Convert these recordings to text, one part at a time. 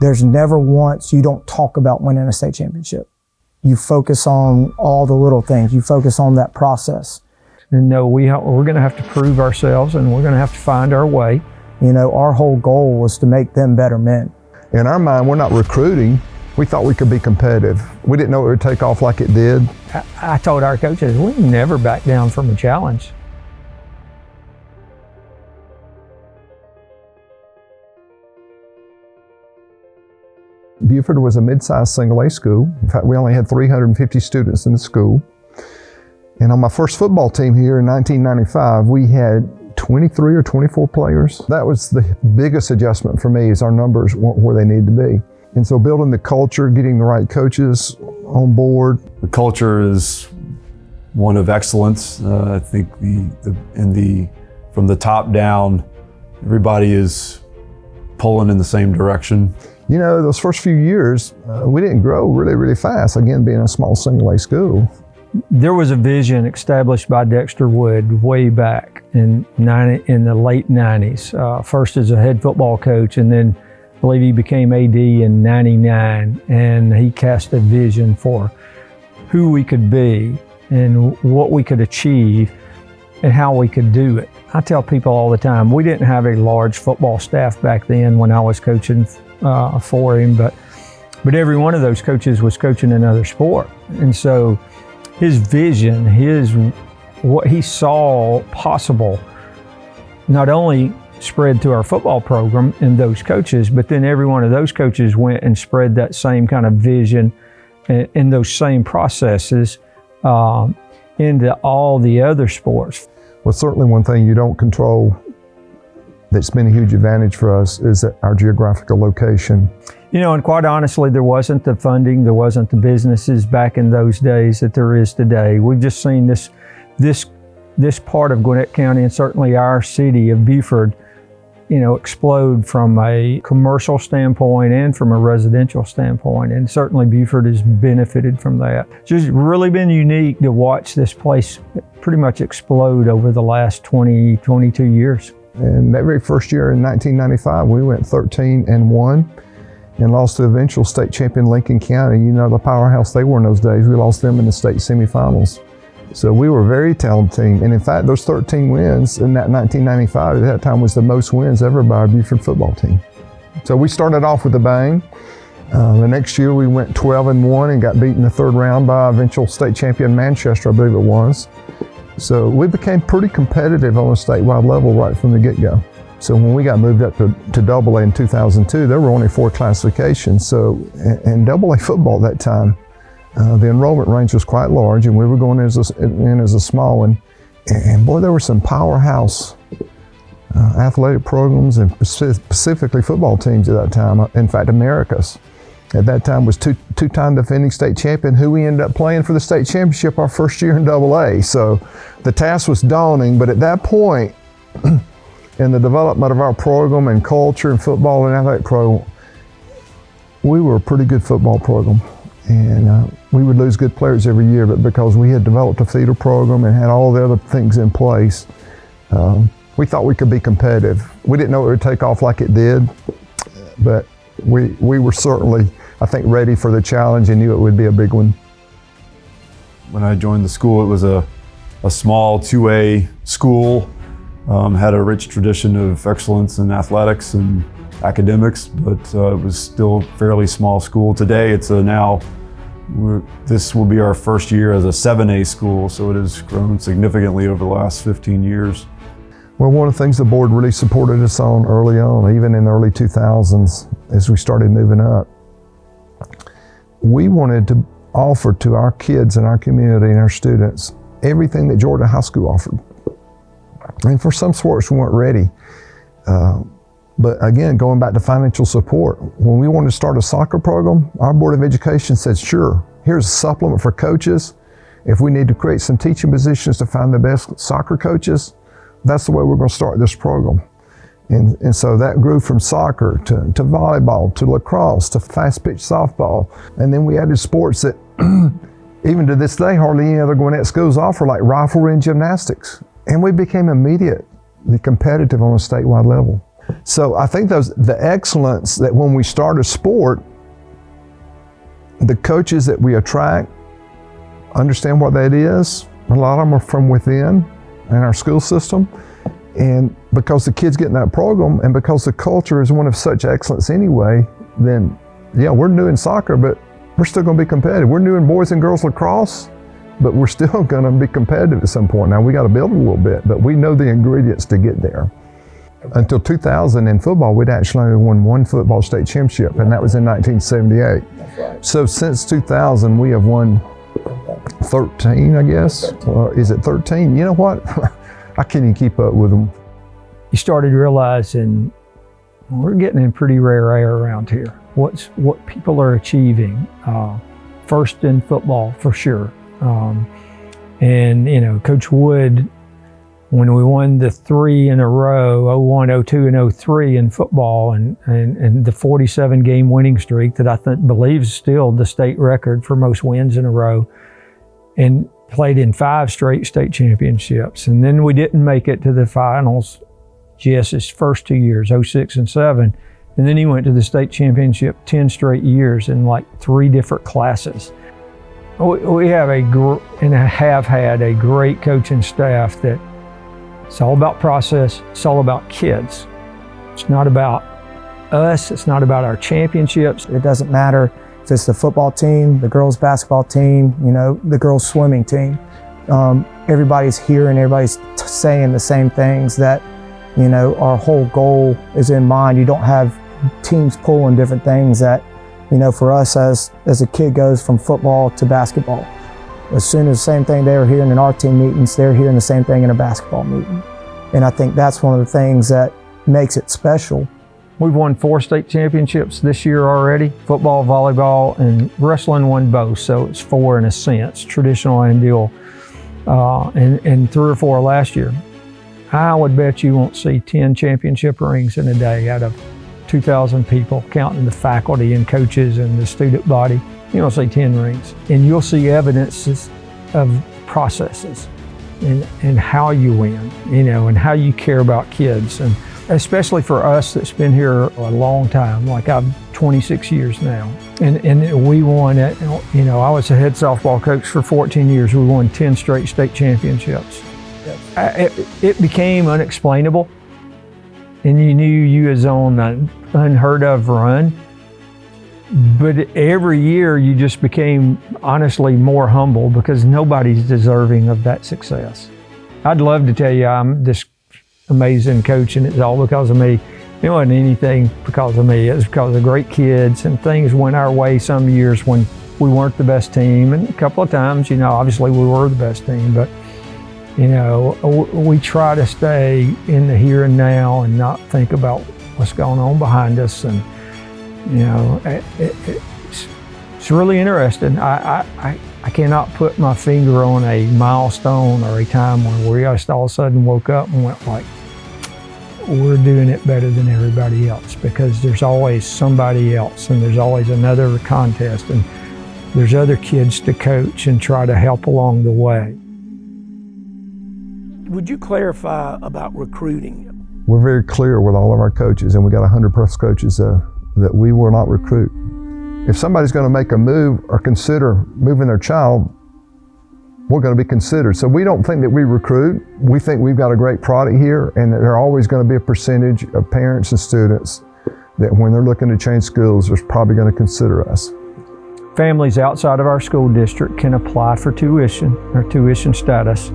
There's never once you don't talk about winning a state championship. You focus on all the little things. You focus on that process. And no, we're going to have to prove ourselves, and we're going to have to find our way. You know, our whole goal was to make them better men. In our mind, we're not recruiting. We thought we could be competitive. We didn't know it would take off like it did. I told our coaches, we never back down from a challenge. Buford was a mid-sized single-A school. In fact, we only had 350 students in the school. And on my first football team here in 1995, we had 23 or 24 players. That was the biggest adjustment for me, is our numbers weren't where they needed to be. And so building the culture, getting the right coaches on board. The culture is one of excellence. I think from the top down, everybody is pulling in the same direction. You know, those first few years, we didn't grow really, really fast, again, being a small single-A school. There was a vision established by Dexter Wood way back in the late 90s, first as a head football coach, and then I believe he became AD in 99, and he cast a vision for who we could be and what we could achieve and how we could do it. I tell people all the time, we didn't have a large football staff back then when I was coaching for him, but every one of those coaches was coaching another sport. And so his vision, what he saw possible, not only spread to our football program and those coaches, but then every one of those coaches went and spread that same kind of vision and those same processes into all the other sports. Well, certainly one thing you don't control that's been a huge advantage for us is our geographical location. You know, and quite honestly, there wasn't the funding, there wasn't the businesses back in those days that there is today. We've just seen this part of Gwinnett County, and certainly our city of Buford, you know, explode from a commercial standpoint and from a residential standpoint. And certainly Buford has benefited from that. It's just really been unique to watch this place pretty much explode over the last 22 years. And that very first year in 1995, we went 13-1 and lost to eventual state champion Lincoln County. You know, the powerhouse they were in those days. We lost them in the state semifinals. So we were a very talented team. And in fact, those 13 wins in that 1995 at that time was the most wins ever by our Buford football team. So we started off with a bang. The next year we went 12-1 and got beat in the third round by eventual state champion Manchester, I believe it was. So we became pretty competitive on a statewide level right from the get-go. So when we got moved up to AA in 2002, there were only 4 classifications. So in AA football at that time, the enrollment range was quite large, and we were going in as a small one. And boy, there were some powerhouse athletic programs and specifically football teams at that time. In fact, Americas at that time was two-time defending state champion, who we ended up playing for the state championship our first year in AA. So the task was daunting, but at that point in the development of our program and culture and football and athletic program, we were a pretty good football program. And we would lose good players every year, but because we had developed a feeder program and had all the other things in place, we thought we could be competitive. We didn't know it would take off like it did, but we were certainly, I think, ready for the challenge and knew it would be a big one. When I joined the school, it was a small 2A school, had a rich tradition of excellence in athletics and academics, but it was still a fairly small school. Today, this will be our first year as a 7A school, so it has grown significantly over the last 15 years. Well, one of the things the board really supported us on early on, even in the early 2000s, as we started moving up, we wanted to offer to our kids and our community and our students everything that Georgia High School offered. And for some sports, we weren't ready. But again, going back to financial support, when we wanted to start a soccer program, our Board of Education said, sure, here's a supplement for coaches. If we need to create some teaching positions to find the best soccer coaches, that's the way we're going to start this program. And so that grew from soccer to volleyball, to lacrosse, to fast pitch softball. And then we added sports that even to this day, hardly any other Gwinnett schools offer, like riflery and gymnastics. And we became immediately competitive on a statewide level. So I think the excellence that when we start a sport, the coaches that we attract understand what that is. A lot of them are from within in our school system. And because the kids get in that program and because the culture is one of such excellence anyway, then yeah, we're new in soccer, but we're still going to be competitive. We're new in boys and girls lacrosse, but we're still going to be competitive at some point. Now we got to build a little bit, but we know the ingredients to get there. Until 2000 in football, we'd actually only won one football state championship, and that was in 1978. That's right. So since 2000, we have won 13, I guess. Or is it 13? You know what? I can't even keep up with them. You started realizing we're getting in pretty rare air around here. What people are achieving, first in football for sure. And you know, Coach Wood, when we won the 3 in a row, 01, 02, and 03 in football, and the 47 game winning streak that I believe is still the state record for most wins in a row, and played in 5 straight state championships. And then we didn't make it to the finals, GS's first 2 years, 06 and 07. And then he went to the state championship 10 straight years in like 3 different classes. We have have had a great coaching staff that it's all about process, it's all about kids. It's not about us, it's not about our championships. It doesn't matter if it's the football team, the girls basketball team, you know, the girls swimming team. Everybody's here and everybody's saying the same things, that, you know, our whole goal is in mind. You don't have teams pulling different things. That, you know, for us as a kid goes from football to basketball, as soon as the same thing they were hearing in our team meetings, they're hearing the same thing in a basketball meeting. And I think that's one of the things that makes it special. We've won 4 state championships this year already. Football, volleyball, and wrestling won both, so it's 4 in a sense, traditional and dual, and 3 or 4 last year. I would bet you won't see 10 championship rings in a day out of 2,000 people, counting the faculty and coaches and the student body. You don't see 10 rings. And you'll see evidences of processes and how you win, you know, and how you care about kids. And especially for us that's been here a long time, like I'm 26 years now. And we won it, you know, I was a head softball coach for 14 years. We won 10 straight state championships. It became unexplainable, and you knew you was on an unheard of run. But every year you just became honestly more humble because nobody's deserving of that success. I'd love to tell you I'm this amazing coach and it's all because of me. It wasn't anything because of me. It was because of great kids, and things went our way some years when we weren't the best team, and a couple of times, you know, obviously we were the best team, but you know, we try to stay in the here and now and not think about what's going on behind us. And you know, it's really interesting. I cannot put my finger on a milestone or a time when we just all of a sudden woke up and went like, we're doing it better than everybody else, because there's always somebody else and there's always another contest and there's other kids to coach and try to help along the way. Would you clarify about recruiting? We're very clear with all of our coaches, and we got 100+ coaches that we will not recruit. If somebody's going to make a move or consider moving their child, we're going to be considered. So we don't think that we recruit. We think we've got a great product here, and that there are always going to be a percentage of parents and students that when they're looking to change schools, they're probably going to consider us. Families outside of our school district can apply for tuition or tuition status.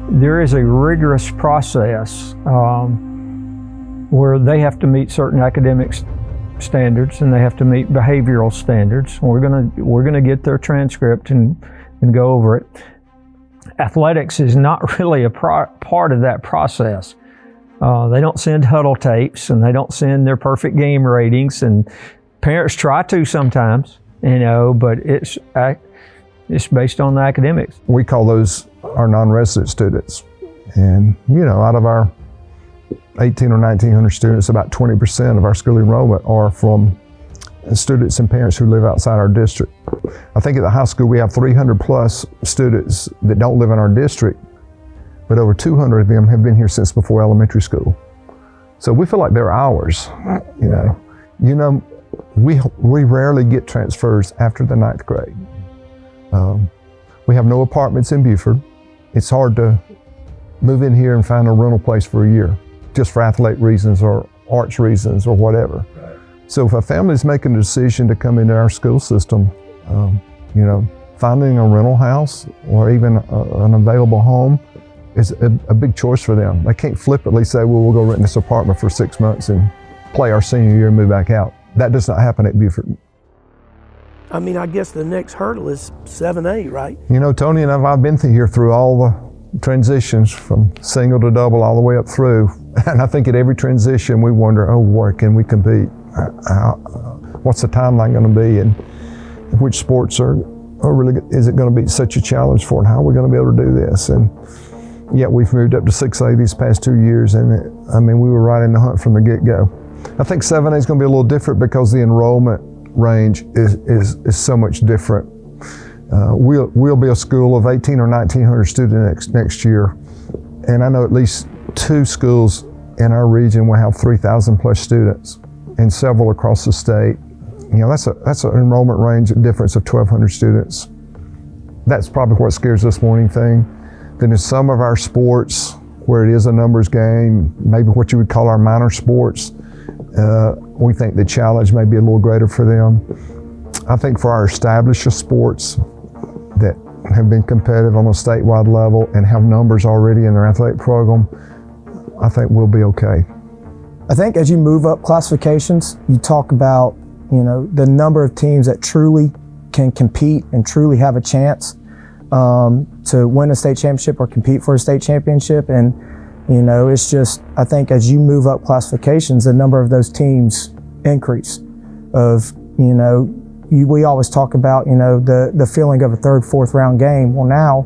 There is a rigorous process where they have to meet certain academic standards and they have to meet behavioral standards. We're gonna get their transcript and go over it. Athletics is not really a part of that process. They don't send huddle tapes and they don't send their perfect game ratings, and parents try to sometimes, you know, but it's based on the academics. We call those our non-resident students. And, you know, out of our 1,800 or 1,900 students, about 20% of our school enrollment are from students and parents who live outside our district. I think at the high school we have 300+ students that don't live in our district, but over 200 of them have been here since before elementary school. So we feel like they're ours, you know. You know, we rarely get transfers after the 9th grade. We have no apartments in Buford. It's hard to move in here and find a rental place for a year, just for athletic reasons or arts reasons or whatever. So if a family's making a decision to come into our school system, you know, finding a rental house or even an available home is a big choice for them. They can't flippantly say, well, we'll go rent this apartment for 6 months and play our senior year and move back out. That does not happen at Buford. I mean, I guess the next hurdle is 7A, right? You know, Tony and I've been through all the transitions from single to double all the way up through. And I think at every transition we wonder, oh, where can we compete? What's the timeline going to be? And which sports are really, is it going to be such a challenge for? And how are we going to be able to do this? And yet we've moved up to 6A these past 2 years. And I mean, we were right in the hunt from the get-go. I think 7A is going to be a little different because the enrollment range is so much different. We'll be a school of 1,800 or 1,900 students next year, and I know at least 2 schools in our region will have 3,000 plus students, and several across the state. You know, that's an enrollment range difference of 1,200 students. That's probably what scares us more than anything. Then in some of our sports, where it is a numbers game, maybe what you would call our minor sports, we think the challenge may be a little greater for them. I think for our established sports that have been competitive on a statewide level and have numbers already in their athletic program, I think we'll be okay. I think as you move up classifications, you talk about, you know, the number of teams that truly can compete and truly have a chance to win a state championship or compete for a state championship. And you know, it's just, I think as you move up classifications, the number of those teams increase. You know, we always talk about, you know, the feeling of a 3rd, 4th round game. Well, now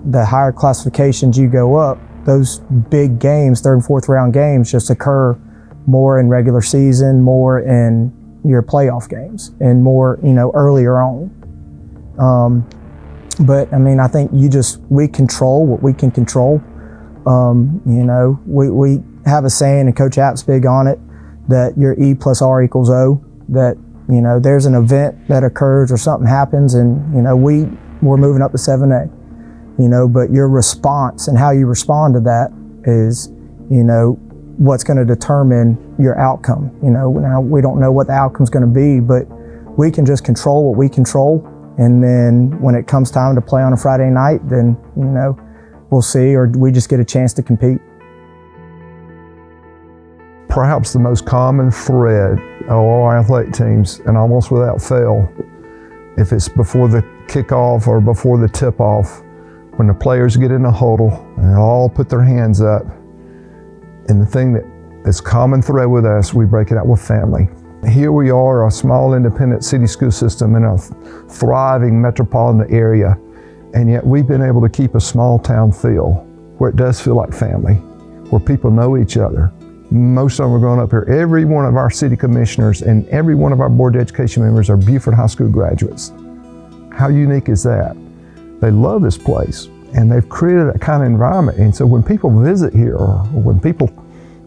the higher classifications you go up, those big games, 3rd and 4th round games, just occur more in regular season, more in your playoff games, and more, you know, earlier on. But I mean, I think we control what we can control. You know, we have a saying, and Coach App's big on it, that your E plus R equals O, that, you know, there's an event that occurs or something happens and, you know, we're moving up to 7A, you know, but your response and how you respond to that is, you know, what's going to determine your outcome. You know, now we don't know what the outcome's going to be, but we can just control what we control. And then when it comes time to play on a Friday night, then, you know, we'll see, or we just get a chance to compete. Perhaps the most common thread of all our athletic teams, and almost without fail, if it's before the kickoff or before the tip-off, when the players get in a huddle and they all put their hands up, and the thing that's common thread with us, we break it out with family. Here we are, a small independent city school system in a thriving metropolitan area, and yet we've been able to keep a small town feel where it does feel like family, where people know each other. Most of them are growing up here. Every one of our city commissioners and every one of our board of education members are Buford High School graduates. How unique is that? They love this place, and they've created that kind of environment. And so when people visit here, or when people,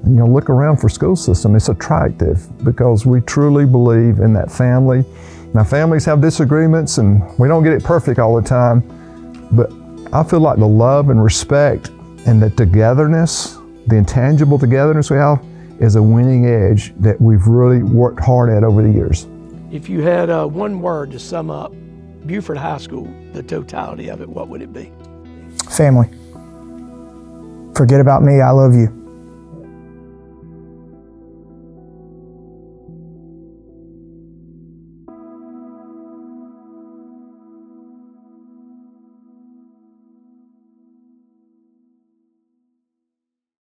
you know, look around for school system, it's attractive because we truly believe in that family. Now, families have disagreements, and we don't get it perfect all the time, but I feel like the love and respect and the togetherness, the intangible togetherness we have, is a winning edge that we've really worked hard at over the years. If you had one word to sum up Buford High School, the totality of it, what would it be? Family. Forget about me, I love you.